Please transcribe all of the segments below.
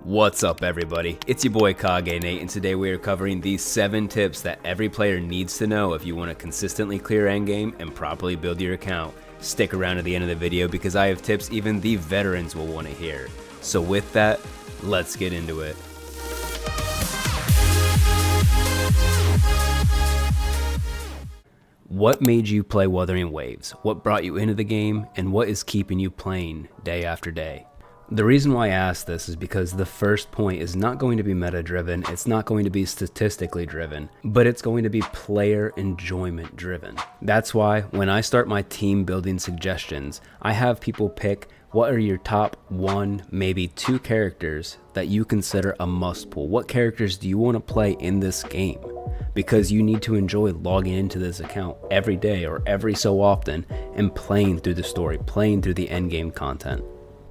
What's up everybody, it's your boy Kage Nate, and today we are covering these 7 tips that every player needs to know if you want to consistently clear endgame and properly build your account. Stick around to the end of the video because I have tips even the veterans will want to hear. So with that, let's get into it. What made you play Wuthering Waves? What brought you into the game? And what is keeping you playing day after day? The reason why I ask this is because the first point is not going to be meta driven, it's not going to be statistically driven, but it's going to be player enjoyment driven. That's why when I start my team building suggestions, I have people pick what are your top 1, maybe 2 characters that you consider a must pull. What characters do you want to play in this game? Because you need to enjoy logging into this account every day or every so often and playing through the story, playing through the endgame content.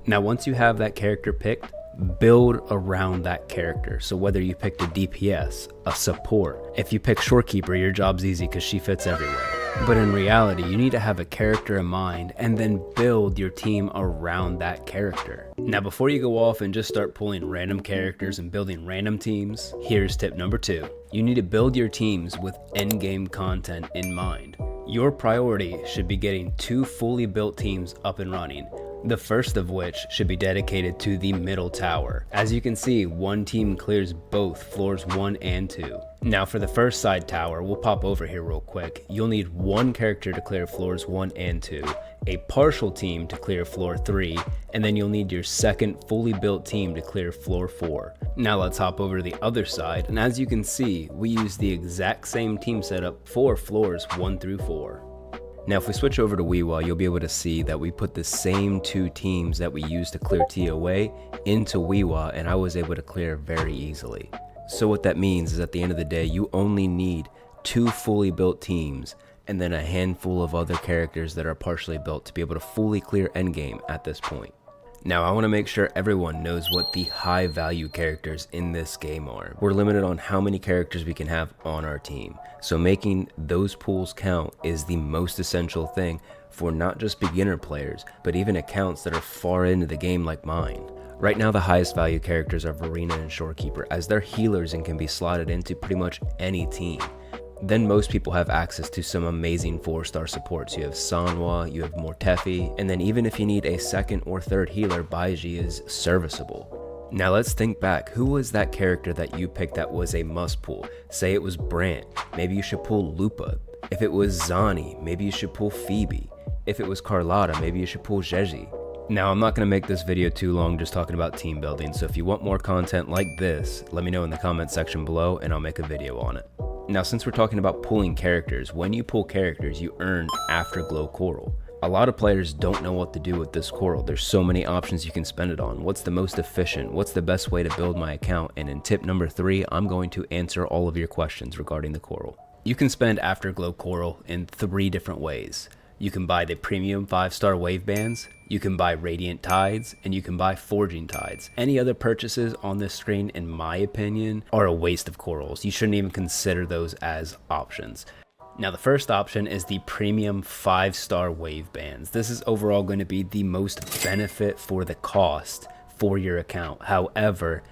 Now, once you have that character picked, build around that character. So whether you picked a DPS, a support, if you pick Shorekeeper, your job's easy because she fits everywhere. But in reality, you need to have a character in mind and then build your team around that character. Now, before you go off and just start pulling random characters and building random teams, here's tip number 2. You need to build your teams with endgame content in mind. Your priority should be getting 2 fully built teams up and running. The first of which should be dedicated to the middle tower. As you can see, one team clears both floors 1 and 2. Now for the first side tower, we'll pop over here real quick. You'll need 1 character to clear floors 1 and 2, a partial team to clear floor 3, and then you'll need your second fully built team to clear floor 4. Now let's hop over to the other side, and as you can see, we use the exact same team setup for floors 1 through 4. Now if we switch over to Weewa, you'll be able to see that we put the same 2 teams that we used to clear TOA into Weewa, and I was able to clear very easily. So what that means is at the end of the day, you only need 2 fully built teams and then a handful of other characters that are partially built to be able to fully clear endgame at this point. Now I want to make sure everyone knows what the high value characters in this game are. We're limited on how many characters we can have on our team, so making those pools count is the most essential thing for not just beginner players, but even accounts that are far into the game like mine. Right now the highest value characters are Verena and Shorekeeper, as they're healers and can be slotted into pretty much any team. Then most people have access to some amazing 4-star supports. You have Sanwa, you have Mortefi, and then even if you need a 2nd or 3rd healer, Baiji is serviceable. Now let's think back. Who was that character that you picked that was a must pull? Say it was Brant, maybe you should pull Lupa. If it was Zani, maybe you should pull Phoebe. If it was Carlotta, maybe you should pull Jeji. Now I'm not going to make this video too long just talking about team building, so if you want more content like this, let me know in the comment section below and I'll make a video on it. Now since we're talking about pulling characters, when you pull characters you earn Afterglow Coral. A lot of players don't know what to do with this coral. There's so many options you can spend it on. What's the most efficient? What's the best way to build my account? And in tip number 3, I'm going to answer all of your questions regarding the coral. You can spend Afterglow Coral in 3 different ways. You can buy the premium 5-star wave bands, you can buy Radiant Tides, and you can buy Forging Tides. Any other purchases on this screen, in my opinion, are a waste of corals. You shouldn't even consider those as options. Now the first option is the premium 5-star wave bands. This is overall going to be the most benefit for the cost for your account. However,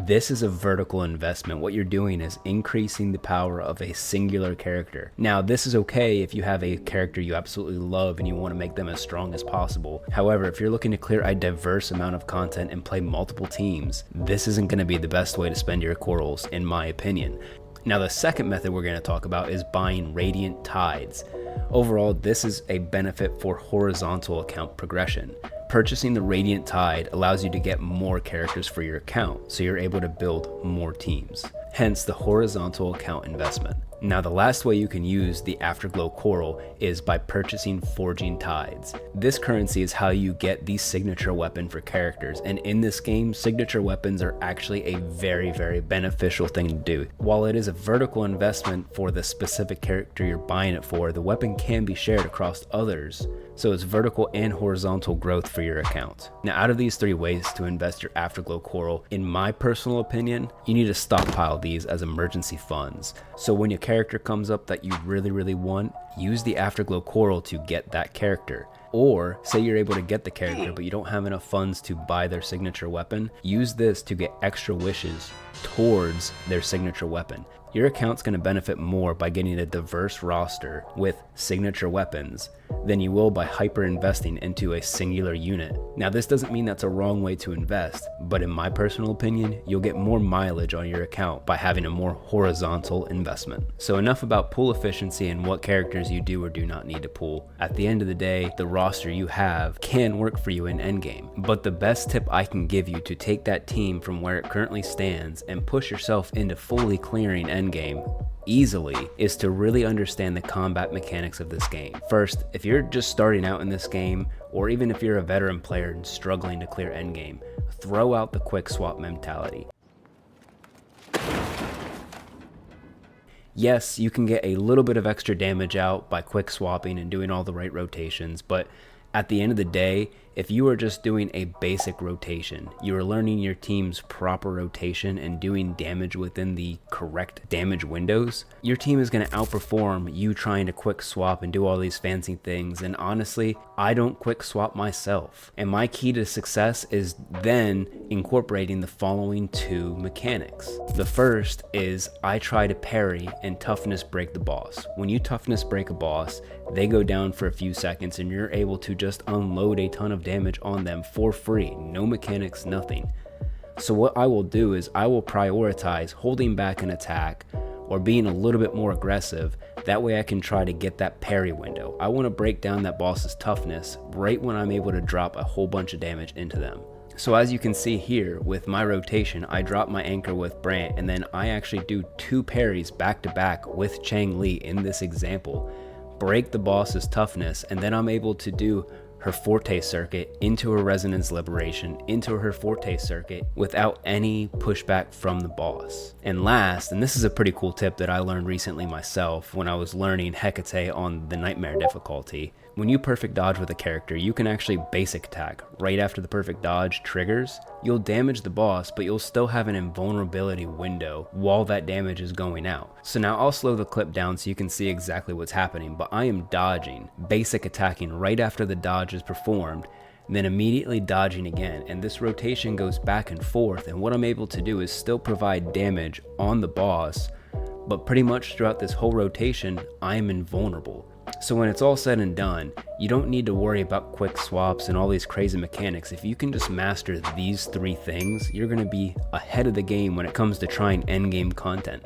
this is a vertical investment. What you're doing is increasing the power of a singular character. Now, this is okay if you have a character you absolutely love and you want to make them as strong as possible. However, if you're looking to clear a diverse amount of content and play multiple teams, this isn't going to be the best way to spend your corals, in my opinion. Now, the second method we're going to talk about is buying Radiant Tides. Overall, this is a benefit for horizontal account progression. Purchasing the Radiant Tide allows you to get more characters for your account, so you're able to build more teams. Hence the horizontal account investment. Now the last way you can use the Afterglow Coral is by purchasing Forging Tides. This currency is how you get the signature weapon for characters, and in this game, signature weapons are actually a very, very beneficial thing to do. While it is a vertical investment for the specific character you're buying it for, the weapon can be shared across others. So it's vertical and horizontal growth for your account. Now out of these 3 ways to invest your Afterglow Coral, in my personal opinion, you need to stockpile these as emergency funds. So when your character comes up that you really want, use the Afterglow Coral to get that character. Or say you're able to get the character but you don't have enough funds to buy their signature weapon, use this to get extra wishes towards their signature weapon. Your account's going to benefit more by getting a diverse roster with signature weapons than you will by hyper investing into a singular unit. Now, this doesn't mean that's a wrong way to invest, but in my personal opinion, you'll get more mileage on your account by having a more horizontal investment. So enough about pool efficiency and what characters you do or do not need to pool. At the end of the day, the roster you have can work for you in endgame, but the best tip I can give you to take that team from where it currently stands and push yourself into fully clearing endgame easily is to really understand the combat mechanics of this game. First, if you're just starting out in this game, or even if you're a veteran player and struggling to clear endgame, throw out the quick swap mentality. Yes, you can get a little bit of extra damage out by quick swapping and doing all the right rotations, but at the end of the day, if you are just doing a basic rotation, you are learning your team's proper rotation and doing damage within the correct damage windows, your team is going to outperform you trying to quick swap and do all these fancy things. And honestly, I don't quick swap myself. And my key to success is then incorporating the following two mechanics. The first is I try to parry and toughness break the boss. When you toughness break a boss, they go down for a few seconds and you're able to just unload a ton of damage on them for free. No mechanics, nothing. So what I will do is I will prioritize holding back an attack or being a little bit more aggressive. That way I can try to get that parry window. I want to break down that boss's toughness right when I'm able to drop a whole bunch of damage into them. So as you can see here, with my rotation, I drop my anchor with Brant, and then I actually do two parries back to back with Chang Li in this example. Break the boss's toughness, and then I'm able to do her Forte circuit into her Resonance Liberation, into her Forte circuit without any pushback from the boss. And last, and this is a pretty cool tip that I learned recently myself when I was learning Hecate on the Nightmare difficulty. When you perfect dodge with a character, you can actually basic attack. Right after the perfect dodge triggers, you'll damage the boss, but you'll still have an invulnerability window while that damage is going out. So now I'll slow the clip down so you can see exactly what's happening, but I am dodging, basic attacking right after the dodge is performed, then immediately dodging again, and this rotation goes back and forth, and what I'm able to do is still provide damage on the boss, but pretty much throughout this whole rotation, I am invulnerable. So when it's all said and done, you don't need to worry about quick swaps and all these crazy mechanics. If you can just master these three things, you're going to be ahead of the game when it comes to trying endgame content.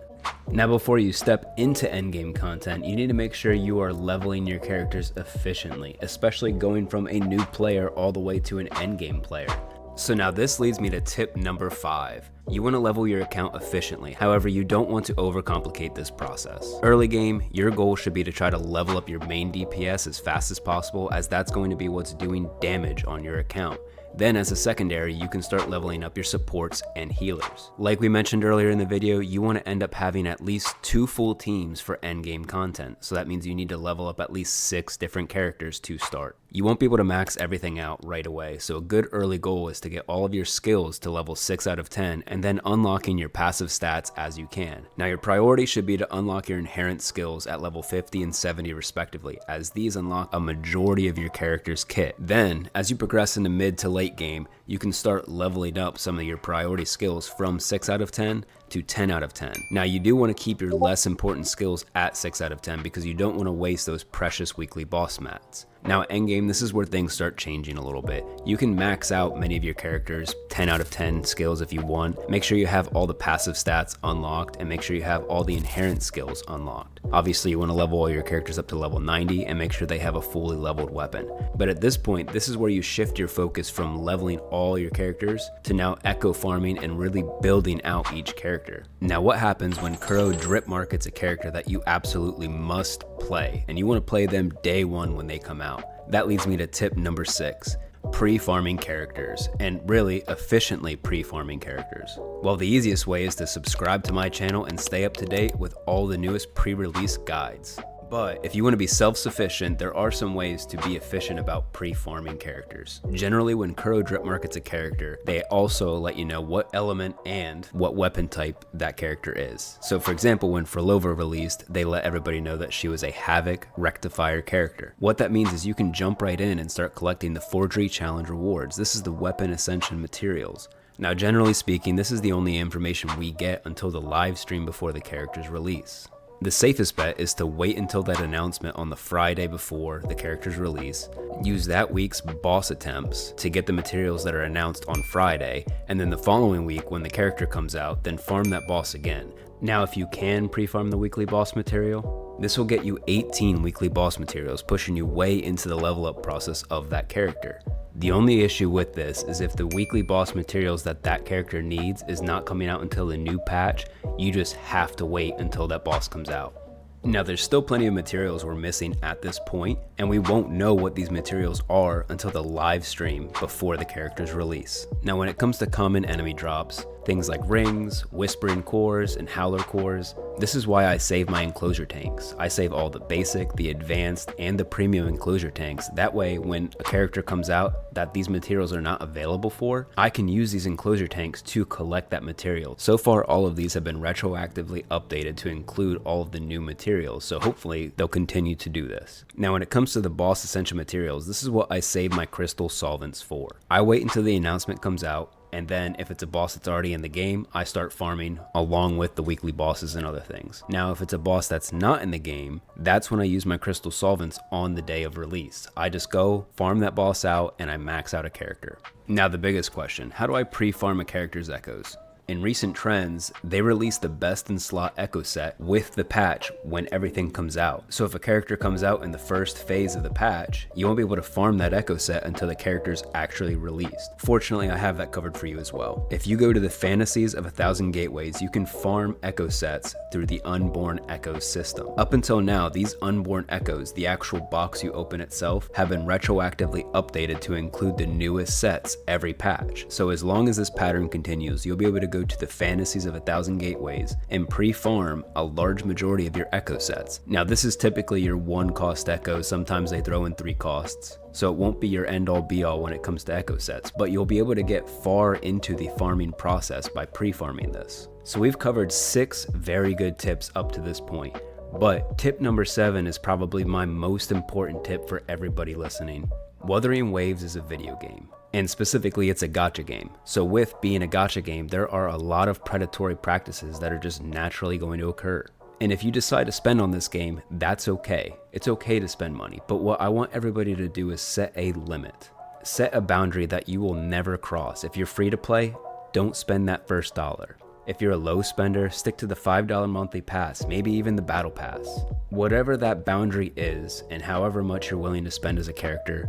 Now before you step into endgame content, you need to make sure you are leveling your characters efficiently, especially going from a new player all the way to an endgame player. So now this leads me to tip number 5. You want to level your account efficiently, however you don't want to overcomplicate this process. Early game, your goal should be to try to level up your main DPS as fast as possible, as that's going to be what's doing damage on your account. Then as a secondary, you can start leveling up your supports and healers. Like we mentioned earlier in the video, you want to end up having at least 2 full teams for endgame content. So that means you need to level up at least 6 different characters to start. You won't be able to max everything out right away, so a good early goal is to get all of your skills to level 6 out of 10 and then unlocking your passive stats as you can. Now your priority should be to unlock your inherent skills at level 50 and 70 respectively, as these unlock a majority of your character's kit. Then, as you progress into mid to late game, you can start leveling up some of your priority skills from 6 out of 10 to 10 out of 10. Now you do want to keep your less important skills at 6 out of 10 because you don't want to waste those precious weekly boss mats. Now at endgame, this is where things start changing a little bit. You can max out many of your characters 10 out of 10 skills if you want. Make sure you have all the passive stats unlocked and make sure you have all the inherent skills unlocked. Obviously you want to level all your characters up to level 90 and make sure they have a fully leveled weapon. But at this point, this is where you shift your focus from leveling all your characters to now echo farming and really building out each character. Now what happens when Kuro drip markets a character that you absolutely must play, and you want to play them day 1 when they come out? That leads me to tip number 6. Pre-farming characters, and really efficiently pre-farming characters. Well, the easiest way is to subscribe to my channel and stay up to date with all the newest pre-release guides. But if you want to be self-sufficient, there are some ways to be efficient about pre-farming characters. Generally, when Kuro drip markets a character, they also let you know what element and what weapon type that character is. So for example, when Frolova released, they let everybody know that she was a Havoc Rectifier character. What that means is you can jump right in and start collecting the Forgery Challenge rewards. This is the Weapon Ascension materials. Now, generally speaking, this is the only information we get until the live stream before the character's release. The safest bet is to wait until that announcement on the Friday before the character's release, use that week's boss attempts to get the materials that are announced on Friday, and then the following week when the character comes out, then farm that boss again. Now, if you can pre-farm the weekly boss material, this will get you 18 weekly boss materials, pushing you way into the level up process of that character. The only issue with this is if the weekly boss materials that character needs is not coming out until the new patch, you just have to wait until that boss comes out. Now, there's still plenty of materials we're missing at this point, and we won't know what these materials are until the live stream before the character's release. Now, when it comes to common enemy drops, things like rings, whispering cores, and howler cores, this is why I save my enclosure tanks. I save all the basic, the advanced, and the premium enclosure tanks. That way, when a character comes out that these materials are not available for, I can use these enclosure tanks to collect that material. So far, all of these have been retroactively updated to include all of the new materials, so hopefully they'll continue to do this. Now, when it comes to the boss essential materials, this is what I save my crystal solvents for. I wait until the announcement comes out, and then if it's a boss that's already in the game, I start farming along with the weekly bosses and other things. Now, if it's a boss that's not in the game, that's when I use my crystal solvents on the day of release. I just go farm that boss out and I max out a character. Now, the biggest question, how do I pre-farm a character's echoes? In recent trends, they released the best in slot echo set with the patch when everything comes out. So if a character comes out in the first phase of the patch, you won't be able to farm that echo set until the character's actually released. Fortunately, I have that covered for you as well. If you go to the Fantasies of 1,000 Gateways, you can farm echo sets through the Unborn Echoes system. Up until now, these Unborn Echoes, the actual box you open itself, have been retroactively updated to include the newest sets every patch. So as long as this pattern continues, you'll be able to go to the Fantasies of 1,000 Gateways and pre-farm a large majority of your echo sets. Now, this is typically your 1-cost echo. Sometimes they throw in 3 costs. So it won't be your end-all be-all when it comes to echo sets, but you'll be able to get far into the farming process by pre-farming this. So we've covered 6 very good tips up to this point, but tip number 7 is probably my most important tip for everybody listening. Wuthering Waves is a video game, and specifically it's a gacha game. So with being a gacha game, there are a lot of predatory practices that are just naturally going to occur. And if you decide to spend on this game, that's okay. It's okay to spend money, but what I want everybody to do is set a limit. Set a boundary that you will never cross. If you're free to play, don't spend that first dollar. If you're a low spender, stick to the $5 monthly pass, maybe even the battle pass. Whatever that boundary is, and however much you're willing to spend as a character,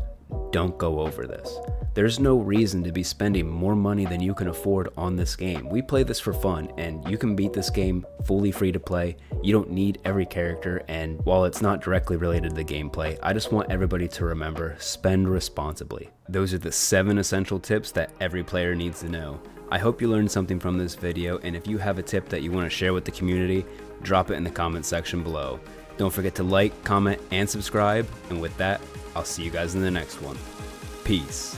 don't go over this. There's no reason to be spending more money than you can afford on this game. We play this for fun, and you can beat this game fully free to play. You don't need every character, and while it's not directly related to the gameplay, I just want everybody to remember, spend responsibly. Those are the 7 essential tips that every player needs to know. I hope you learned something from this video, and if you have a tip that you want to share with the community, drop it in the comment section below. Don't forget to like, comment, and subscribe, and with that, I'll see you guys in the next one. Peace.